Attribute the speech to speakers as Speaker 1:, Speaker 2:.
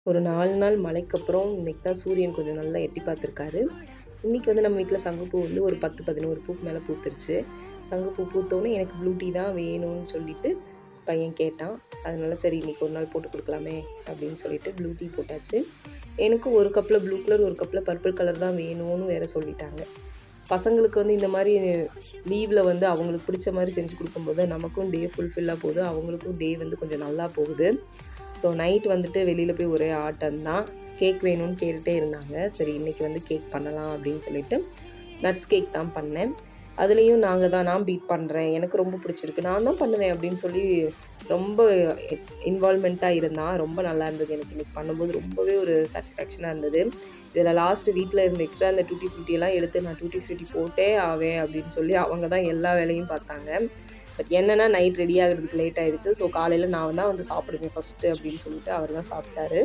Speaker 1: ஒரு 4 நாள் மழைக்கப்புறம் இன்னைக்கு தான் சூரியன் கொஞ்சம் நல்லா எட்டி பார்த்துருக்காரு. இன்னைக்கு வந்து நம்ம வீட்ல சங்குப்பூ வந்து ஒரு 10, 11 பூக்கு மேல பூத்துருச்சு. சங்குப்பூ பூத்தோனே எனக்கு ப்ளூ டீ தான் வேணும்னு சொல்லிட்டு பையன் கேட்டான். அதனால சரி இன்னைக்கு ஒரு நாள் போட்டு குடுக்கலாமே அப்படின்னு சொல்லிட்டு ப்ளூ டீ போட்டாச்சு. எனக்கு ஒரு கப்ல ப்ளூ கலர், ஒரு கப்ல பர்பிள் கலர் தான் வேணும்னு வேற சொல்லிட்டாங்க. பசங்களுக்கு வந்து இந்த மாரி லீவ்ல வந்து அவங்களுக்கு பிடிச்ச மாரி செஞ்சு குடுக்கும்போது நமக்கும் டே ஃபுல்ஃபில்லா போகுது. அவங்களுக்கும் டே வந்து கொஞ்சம் நல்லா போகுது. ஸோ நைட் வந்துட்டு வெளியில போய் ஒரே ஆட்டம் தான். கேக் வேணும்னு கேட்டுட்டே இருந்தாங்க. சரி இன்னைக்கு வந்து கேக் பண்ணலாம் அப்படின்னு சொல்லிட்டு நட்ஸ் கேக் தான் பண்ணேன். அதுலேயும் நான் பீட் பண்ணுறேன். எனக்கு ரொம்ப பிடிச்சிருக்கு. நான் தான் பண்ணுவேன் அப்படின்னு சொல்லி ரொம்ப இன்வால்வ்மெண்ட்டாக இருந்தான். ரொம்ப நல்லா இருந்தது. எனக்கு இன்னைக்கு பண்ணும்போது ரொம்பவே ஒரு சாட்டிஸ்ஃபேக்ஷனாக இருந்தது. இதில் லாஸ்ட்டு வீட்டில் இருந்த எக்ஸ்ட்ரா இந்த டூட்டி ஃப்ரூட்டியெல்லாம் எடுத்து நான் டூட்டி ஃப்ரூட்டி போட்டே ஆவேன் அப்படின்னு சொல்லி அவங்க தான் எல்லா வேலையும் பார்த்தாங்க. பட் என்னன்னா நைட் ரெடி ஆகுறதுக்கு லேட் ஆயிடுச்சு. ஸோ காலையில் நான் தான் வந்து சாப்பிடுவேன் ஃபஸ்ட்டு அப்படின்னு சொல்லிட்டு அவர் தான் சாப்பிட்டாரு.